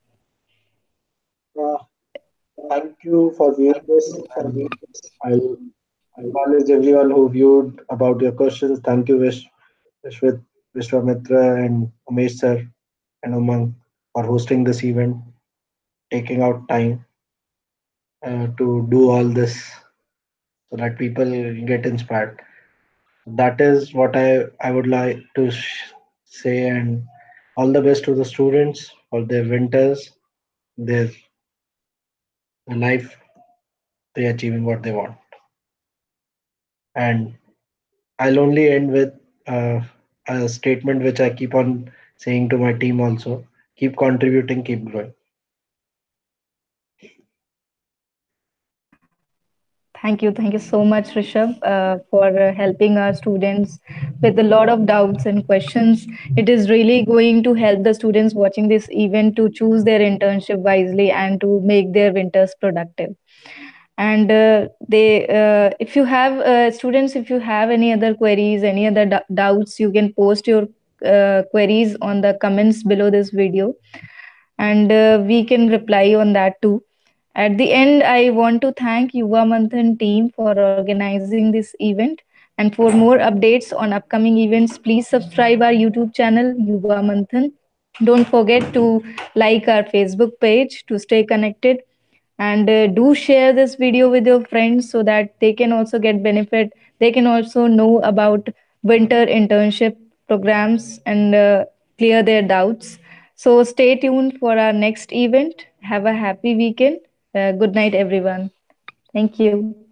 Uh, Thank you for viewing this, and I'll acknowledge everyone who viewed about your questions. Thank you, Vishwit, Vishwamitra, and Umesh sir and Umang for hosting this event, taking out time to do all this so that people get inspired. That is what I would like to say, and all the best to the students for their winters, their life, they achieving what they want. And I'll only end with uh, a statement which I keep on saying to my team also: keep contributing, keep growing. Thank you so much, Rishabh, for helping our students with a lot of doubts and questions. It is really going to help the students watching this event to choose their internship wisely and to make their winters productive. And if you have students, if you have any other queries, any other doubts, you can post your queries on the comments below this video, and we can reply on that too. At the end, I want to thank Yuvamanthan team for organizing this event. And for more updates on upcoming events, please subscribe our YouTube channel, Yuvamanthan. Don't forget to like our Facebook page to stay connected. And do share this video with your friends so that they can also get benefit. They can also know about winter internship programs and clear their doubts. So stay tuned for our next event. Have a happy weekend. Good night, everyone. Thank you.